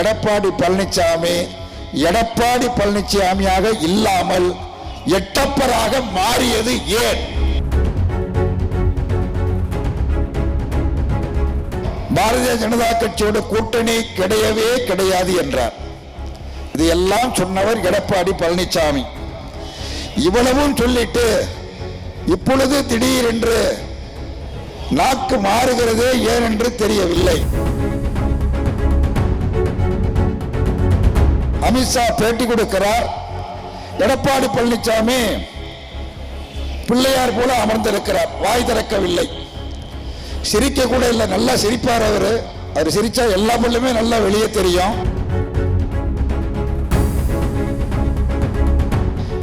எடப்பாடி பழனிசாமியாக இல்லாமல் எட்டப்பராக மாறியது ஏன்? பாரதிய ஜனதா கட்சியோட கூட்டணி கிடையவே கிடையாது என்றார். இதையெல்லாம் சொன்னவர் எடப்பாடி பழனிசாமி. இவ்வளவும் சொல்லிட்டு இப்பொழுது திடீரென்று நாக்கு மாறுகிறதே ஏன் என்று தெரியவில்லை. அமித்ஷா பேட்டி கொடுக்கிறார். எடப்பாடி பழனிசாமி பிள்ளையார் போல அமர்ந்திருக்கிறார், வாய் திறக்கவில்லை. சிரிக்க கூட இல்லை, நல்லா சிரிப்பார். அவர் சிரிச்சா எல்லா பொருளுமே நல்லா வெளியே தெரியும்.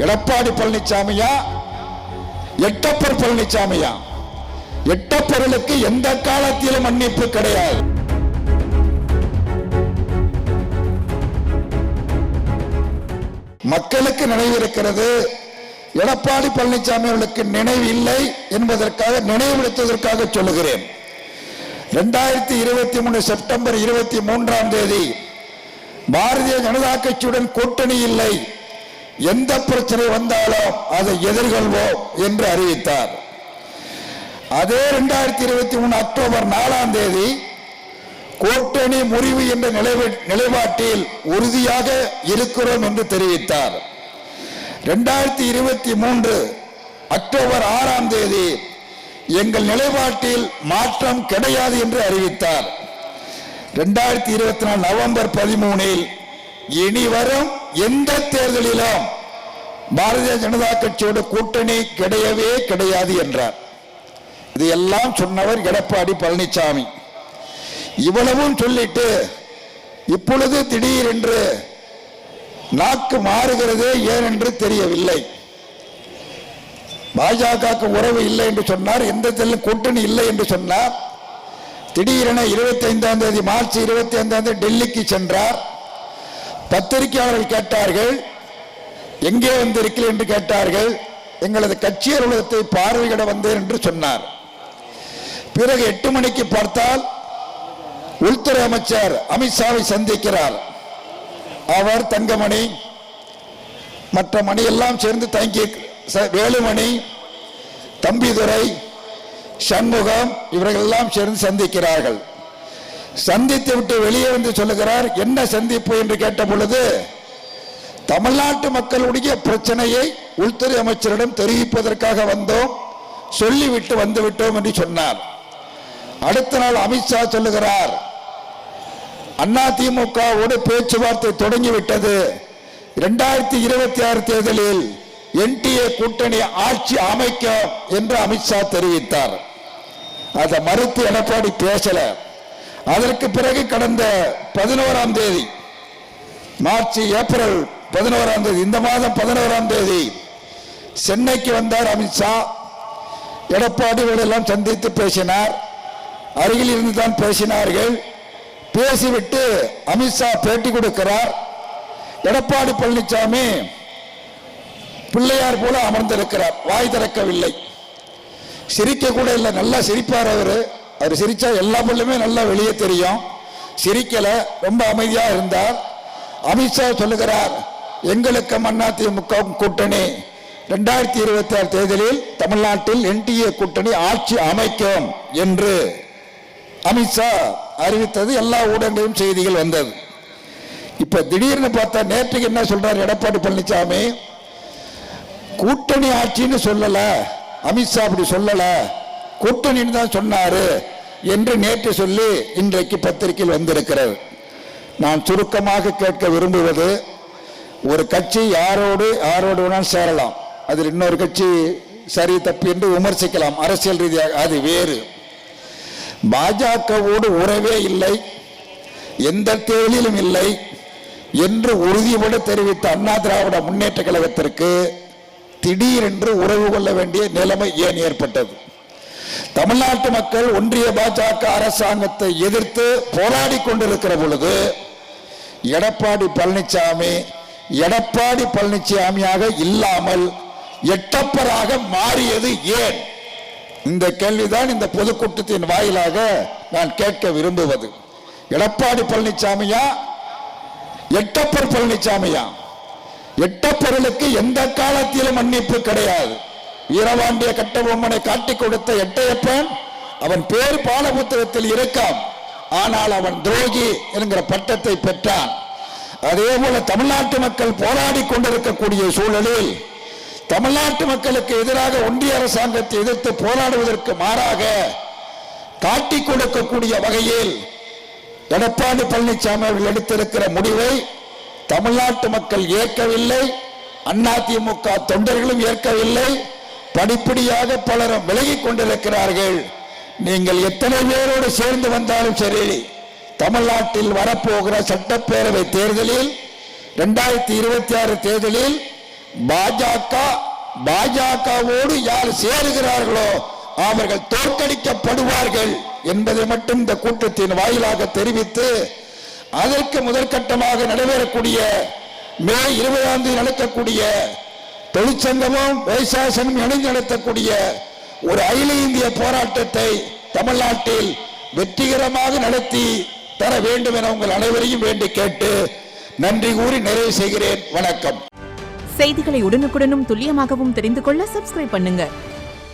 எடப்பாடி பழனிசாமியா எட்டப்பர் பழனிசாமியா? எட்டப்பர்களுக்கு எந்த காலத்திலும் மன்னிப்பு கிடையாது. மக்களுக்கு நினைவு இருக்கிறது, எடப்பாடி பழனிசாமி அவர்களுக்கு நினைவு இல்லை என்பதற்காக நினைவுபடுத்துவதற்காக சொல்லுகிறேன். 2023 செப்டம்பர் 23 பாரதிய ஜனதா கட்சியுடன் கூட்டணி இல்லை, எந்த பிரச்சனை வந்தாலும் அதை எதிர்கொள்வோம் என்று அறிவித்தார். அதே 2023 அக்டோபர் 4 கூட்டணி முறிவு என்ற நிலைப்பாட்டில் உறுதியாக இருக்கிறோம் என்று தெரிவித்தார். 2023 அக்டோபர் 6 எங்கள் நிலைப்பாட்டில் மாற்றம் கிடையாது என்று அறிவித்தார். 2024 நவம்பர் 13 இனி வரும் எந்த தேர்தலிலும் பாரதிய ஜனதா கட்சியோட கூட்டணி கிடையவே கிடையாது என்றார். இதையெல்லாம் சொன்னவர் எடப்பாடி பழனிசாமி. இவ்வளவும் சொல்லிட்டு இப்பொழுது திடீரென்று நாக்கு மாறுகிறதே ஏன் என்று தெரியவில்லை. பாஜக உறவு இல்லை என்று சொன்னார், எந்த கூட்டணி இல்லை என்று சொன்னார். திடீரென 25 மார்ச் 25 டெல்லிக்கு சென்றார். பத்திரிகையாளர்கள் கேட்டார்கள், எங்கே வந்திருக்கிறீர்கள் என்று கேட்டார்கள். எங்களது கட்சி அலுவலகத்தை பார்வையிட வந்தேன் என்று சொன்னார். பிறகு 8 மணிக்கு பார்த்தால் உள்துறை அமைச்சர் அமித்ஷாவை சந்திக்கிறார். அவர் தங்கமணி மற்ற மணி எல்லாம் சேர்ந்து தங்கி, வேலுமணி, தம்பிதுரை, சண்முகம் இவர்கள் எல்லாம் சேர்ந்து சந்திக்கிறார்கள். சந்தித்து விட்டு வெளியே வந்து சொல்லுகிறார், என்ன சந்திப்பு என்று கேட்ட பொழுது, தமிழ்நாட்டு மக்களுடைய பிரச்சனையை உள்துறை அமைச்சரிடம் தெரிவிப்பதற்காக வந்தோம், சொல்லிவிட்டு வந்துவிட்டோம் என்று சொன்னார். அடுத்த நாள் அமித்ஷா சொல்லுகிறார், அதிமுகவோடு பேச்சுவார்த்தை தொடங்கிவிட்டது, 2026 தேர்தலில் என்டிஏ கூட்டணி ஆட்சி அமைக்கும் என்று அமித்ஷா தெரிவித்தார். அதை மறுத்து எடப்பாடி பேசல. அதற்கு பிறகு கடந்த 11 மார்ச் ஏப்ரல் 11 இந்த மாதம் 11 சென்னைக்கு வந்தார் அமித்ஷா. எடப்பாடி எல்லாம் சந்தித்து பேசினார். அருகில் இருந்து தான் பேசினார்கள். பேசிவிட்டு அமித்ஷா பேட்டி கொடுக்கிறார். எடப்பாடி பழனிசாமி பிள்ளையார் போல அமர்ந்திருக்கிறார், வாய் திறக்கவில்லை. சிரிக்க கூட இல்லை, நல்லா சிரிப்பார். அவர் சிரிச்சா எல்லா பொருளுமே நல்லா வெளியே தெரியும். சிரிக்கல, ரொம்ப அமைதியா இருந்தார். அமித்ஷா சொல்லுகிறார், எங்களுக்கு அதிமுக கூட்டணி 2026 தேர்தலில் தமிழ்நாட்டில் என்டிஏ கூட்டணி ஆட்சி அமைக்கும் என்று அமித்ஷா அறிவித்தது. எல்லா ஊடகங்களிலும் செய்திகள் வந்தது. இப்ப திடீர்னு பார்த்தா நேற்றுக்கு என்ன சொல்றார் எடப்பாடி பழனிசாமி, கூட்டணி ஆட்சின்னு சொல்லல, அமித்ஷா அப்படி சொல்லல, கூட்டணின்னு தான் சொன்னாரு என்று நேற்று சொல்லி இன்றைக்கு பத்திரிகையில் வந்திருக்கிறது. நான் சுருக்கமாக கேட்க விரும்புவது, ஒரு கட்சி யாரோடு வேணாலும் சேரலாம், அதில் இன்னொரு கட்சி சரி தப்பு என்று விமர்சிக்கலாம், அரசியல் ரீதியாக அது வேறு. பாஜகவோடு உறவே இல்லை, எந்த தேர்தலிலும் இல்லை என்று உறுதிபட தெரிவித்த அண்ணா திராவிட முன்னேற்ற கழகத்திற்கு திடீரென்று உறவு கொள்ள வேண்டிய நிலைமை ஏன் ஏற்பட்டது? தமிழ்நாட்டு மக்கள் ஒன்றிய பாஜக அரசாங்கத்தை எதிர்த்து போராடி கொண்டிருக்கிற பொழுது எடப்பாடி பழனிசாமியாக இல்லாமல் எட்டப்பராக மாறியது ஏன்? இந்த கேள்விதான் இந்த பொதுக்கூட்டத்தின் வாயிலாக நான் கேட்க விரும்புவது. எடப்பாடி பழனிசாமியா எட்டப்பர் பழனிசாமியா, எட்டப்பர்களுக்கு எந்த காலத்திலும் மன்னிப்பு கிடையாது. வீரபாண்டிய கட்டபொம்மனை காட்டிக் கொடுத்த எட்டையப்பன், அவன் பேர் பால புத்தகத்தில் இருக்கான், ஆனால் அவன் துரோகி என்கிற பட்டத்தை பெற்றான். அதே போல தமிழ்நாட்டு மக்கள் போராடி கொண்டிருக்கக்கூடிய சூழலில் தமிழ்நாட்டு மக்களுக்கு எதிராக ஒன்றிய அரசாங்கத்தை எதிர்த்து போராடுவதற்கு மாறாக காட்டிக் கொடுக்கக்கூடிய வகையில் எடப்பாடி பழனிசாமி அவர்கள் எடுத்திருக்கிற முடிவை தமிழ்நாட்டு மக்கள் ஏற்கவில்லை, அதிமுக தொண்டர்களும் ஏற்கவில்லை. படிப்படியாக பலரும் விலகிக் கொண்டிருக்கிறார்கள். நீங்கள் எத்தனை பேரோடு சேர்ந்து வந்தாலும் சரி, தமிழ்நாட்டில் வரப்போகிற சட்டப்பேரவை தேர்தலில் 2026 தேர்தலில் பாஜகவோடு யார் சேருகிறார்களோ அவர்கள் தோற்கடிக்கப்படுவார்கள் என்பதை மட்டும் இந்த கூட்டத்தின் வாயிலாக தெரிவித்து, அதற்கு முதற்கட்டமாக நடைபெறக்கூடிய மே 20 நடக்கக்கூடிய தொழிற்சங்கமும் விவசாயமும் இணைந்து நடத்தக்கூடிய ஒரு அகில இந்திய போராட்டத்தை தமிழ்நாட்டில் வெற்றிகரமாக நடத்தி தர வேண்டும் என உங்கள் அனைவரையும் வேண்டி கேட்டு நன்றி கூறி நிறைவு செய்கிறேன். வணக்கம். செய்திகளை உடனுக்குடனும் துல்லியமாகவும் தெரிந்து கொள்ள சப்ஸ்கிரைப் பண்ணுங்க.